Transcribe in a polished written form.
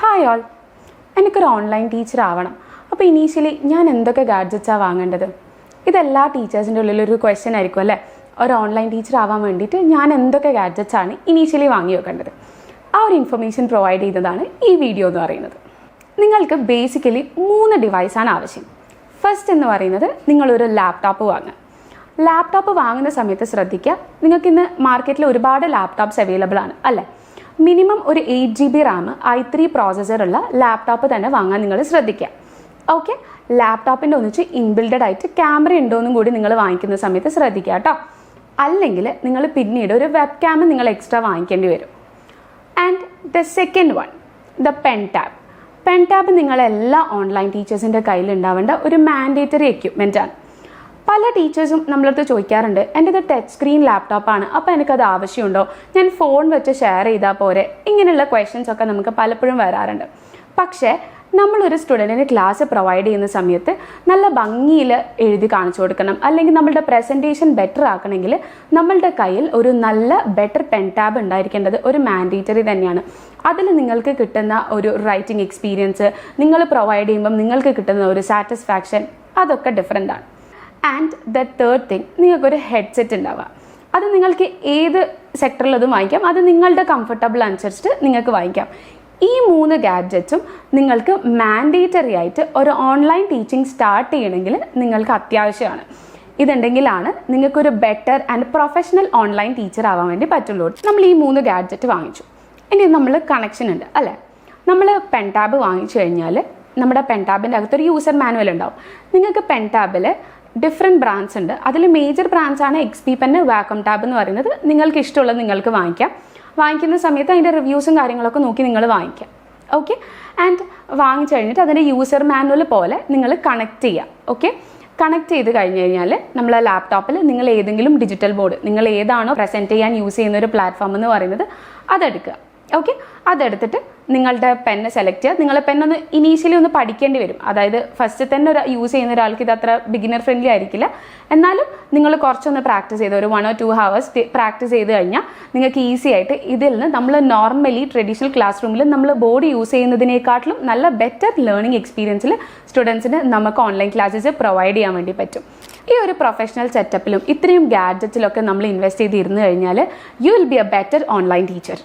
Hi all, എനിക്കൊരു online teacher ആവണം. അപ്പോൾ ഇനീഷ്യലി ഞാൻ എന്തൊക്കെ ഗാഡ്ജറ്റ്സാണ് വാങ്ങേണ്ടത്? ഇതെല്ലാ ടീച്ചേഴ്സിൻ്റെ ഉള്ളിലൊരു ക്വസ്റ്റ്യൻ ആയിരിക്കും അല്ലേ. ഒരു ഓൺലൈൻ ടീച്ചർ ആവാൻ വേണ്ടിയിട്ട് ഞാൻ എന്തൊക്കെ ഗാഡ്ജറ്റ്സ് ആണ് ഇനീഷ്യലി വാങ്ങി വെക്കേണ്ടത്? ആ ഒരു ഇൻഫർമേഷൻ പ്രൊവൈഡ് ചെയ്തതാണ് ഈ വീഡിയോ എന്ന് പറയുന്നത്. നിങ്ങൾക്ക് ബേസിക്കലി 3 ഡിവൈസാണ് ആവശ്യം. ഫസ്റ്റ് എന്ന് പറയുന്നത് നിങ്ങളൊരു ലാപ്ടോപ്പ് വാങ്ങുക. ലാപ്ടോപ്പ് വാങ്ങുന്ന സമയത്ത് ശ്രദ്ധിക്കുക, നിങ്ങൾക്കിന്ന് മാർക്കറ്റിൽ ഒരുപാട് ലാപ്ടോപ്സ് അവൈലബിൾ ആണ് അല്ലേ. മിനിമം ഒരു 8 GB റാം i3 പ്രോസസ്സറുള്ള ലാപ്ടോപ്പ് തന്നെ വാങ്ങാൻ നിങ്ങൾ ശ്രദ്ധിക്കുക. ഓക്കെ, ലാപ്ടോപ്പിൻ്റെ ഒന്നിച്ച് ഇൻബിൽഡഡ് ആയിട്ട് ക്യാമറ ഉണ്ടോയെന്നും കൂടി നിങ്ങൾ വാങ്ങിക്കുന്ന സമയത്ത് ശ്രദ്ധിക്കുക കേട്ടോ. അല്ലെങ്കിൽ നിങ്ങൾ പിന്നീട് ഒരു വെബ് ക്യാമറ നിങ്ങൾ എക്സ്ട്രാ വാങ്ങിക്കേണ്ടി വരും. And the second one, the pen tab. Pen tab നിങ്ങളെല്ലാ ഓൺലൈൻ ടീച്ചേഴ്സിൻ്റെ കയ്യിൽ ഉണ്ടാവേണ്ട ഒരു മാൻഡേറ്ററി എക്യുപ്മെൻ്റ് ആണ്. പല ടീച്ചേഴ്സും നമ്മളടുത്ത് ചോദിക്കാറുണ്ട്, എൻ്റെ ഇത് ടച്ച് സ്ക്രീൻ ലാപ്ടോപ്പാണ്, അപ്പോൾ എനിക്കത് ആവശ്യമുണ്ടോ, ഞാൻ ഫോൺ വെച്ച് ഷെയർ ചെയ്താൽ പോരെ? ഇങ്ങനെയുള്ള ക്വസ്റ്റ്യൻസ് ഒക്കെ നമുക്ക് പലപ്പോഴും വരാറുണ്ട്. പക്ഷേ നമ്മളൊരു സ്റ്റുഡൻറ്റിന് ക്ലാസ് പ്രൊവൈഡ് ചെയ്യുന്ന സമയത്ത് നല്ല ഭംഗിയിൽ എഴുതി കാണിച്ചു കൊടുക്കണം, അല്ലെങ്കിൽ നമ്മളുടെ പ്രസൻറ്റേഷൻ ബെറ്റർ ആക്കണമെങ്കിൽ നമ്മളുടെ കയ്യിൽ ഒരു നല്ല ബെറ്റർ പെൻ ടാബ് ഉണ്ടായിരിക്കേണ്ടത് ഒരു മാൻഡേറ്ററി തന്നെയാണ്. അതിൽ നിങ്ങൾക്ക് കിട്ടുന്ന ഒരു റൈറ്റിംഗ് എക്സ്പീരിയൻസ്, നിങ്ങൾ പ്രൊവൈഡ് ചെയ്യുമ്പം നിങ്ങൾക്ക് കിട്ടുന്ന ഒരു സാറ്റിസ്ഫാക്ഷൻ, അതൊക്കെ ഡിഫറെൻ്റ് ആണ്. ആൻഡ് ദ തേർഡ് തിങ്, നിങ്ങൾക്കൊരു ഹെഡ്സെറ്റ് ഉണ്ടാവുക. അത് നിങ്ങൾക്ക് ഏത് സെക്ടറിലതും വാങ്ങിക്കാം, അത് നിങ്ങളുടെ കംഫർട്ടബിൾ അനുസരിച്ചിട്ട് നിങ്ങൾക്ക് വാങ്ങിക്കാം. ഈ 3 ഗാഡ്ജറ്റ്സും നിങ്ങൾക്ക് മാൻഡേറ്ററി ആയിട്ട് ഒരു ഓൺലൈൻ ടീച്ചിങ് സ്റ്റാർട്ട് ചെയ്യണമെങ്കിൽ നിങ്ങൾക്ക് അത്യാവശ്യമാണ്. ഇതുണ്ടെങ്കിലാണ് നിങ്ങൾക്കൊരു better and professional online teacher ആവാൻ വേണ്ടി പറ്റുള്ളൂ. നമ്മൾ ഈ 3 ഗാഡ്ജറ്റ് വാങ്ങിച്ചു, ഇനി നമ്മൾ കണക്ഷൻ ഉണ്ട് അല്ലേ. നമ്മൾ പെൻ ടാബ് വാങ്ങിച്ചു കഴിഞ്ഞാൽ നമ്മുടെ പെൻ ടാബിൻ്റെ അകത്തൊരു യൂസർ മാനുവൽ ഉണ്ടാവും. നിങ്ങൾക്ക് പെൻ ടാബിൽ ഡിഫറെൻറ്റ് ബ്രാൻഡ്സ് ഉണ്ട്. അതിൽ മേജർ ബ്രാൻഡ്സ് ആണ് XP പെൻ, വാക്വം ടാബ് എന്ന് പറയുന്നത്. നിങ്ങൾക്ക് ഇഷ്ടമുള്ളത് നിങ്ങൾക്ക് വാങ്ങിക്കാം. വാങ്ങിക്കുന്ന സമയത്ത് അതിൻ്റെ റിവ്യൂസും കാര്യങ്ങളൊക്കെ നോക്കി നിങ്ങൾ വാങ്ങിക്കാം. ഓക്കെ, ആൻഡ് വാങ്ങിച്ചു കഴിഞ്ഞിട്ട് അതിൻ്റെ യൂസർ മാനുവൽ പോലെ നിങ്ങൾ കണക്ട് ചെയ്യുക. ഓക്കെ, കണക്ട് ചെയ്ത് കഴിഞ്ഞ് കഴിഞ്ഞാൽ നമ്മളെ ലാപ്ടോപ്പിൽ നിങ്ങൾ ഏതെങ്കിലും ഡിജിറ്റൽ ബോർഡ്, നിങ്ങൾ ഏതാണോ പ്രസൻറ്റ് ചെയ്യാൻ യൂസ് ചെയ്യുന്ന ഒരു പ്ലാറ്റ്ഫോം എന്ന് പറയുന്നത്, അതെടുക്കുക. ഓക്കെ, അതെടുത്തിട്ട് നിങ്ങളുടെ പെന്ന് സെലക്ട് ചെയ്യുക. നിങ്ങൾ പെന്നൊന്ന് ഇനീഷ്യലി ഒന്ന് പഠിക്കേണ്ടി വരും. അതായത് ഫസ്റ്റ് തന്നെ യൂസ് ചെയ്യുന്ന ഒരാൾക്ക് ഇത് അത്ര ബിഗിനർ ഫ്രണ്ട്ലി ആയിരിക്കില്ല. എന്നാലും നിങ്ങൾ കുറച്ചൊന്ന് പ്രാക്ടീസ് ചെയ്ത് ഒരു 1 or 2 hours പ്രാക്ടീസ് ചെയ്ത് കഴിഞ്ഞാൽ നിങ്ങൾക്ക് ഈസി ആയിട്ട് ഇതിൽ നിന്ന് നമ്മൾ നോർമലി ട്രഡീഷണൽ ക്ലാസ് റൂമിൽ നമ്മൾ ബോർഡ് യൂസ് ചെയ്യുന്നതിനേക്കാട്ടിലും നല്ല ബെറ്റർ ലേണിംഗ് എക്സ്പീരിയൻസിൽ സ്റ്റുഡൻസിന് നമുക്ക് ഓൺലൈൻ ക്ലാസ്സസ് പ്രൊവൈഡ് ചെയ്യാൻ വേണ്ടി പറ്റും. ഈ ഒരു പ്രൊഫഷണൽ സെറ്റപ്പിലും ഇത്രയും ഗാഡ്ജറ്റ്സിലൊക്കെ നമ്മൾ ഇൻവെസ്റ്റ് ചെയ്തിരുന്നു കഴിഞ്ഞാൽ you will be A better online teacher.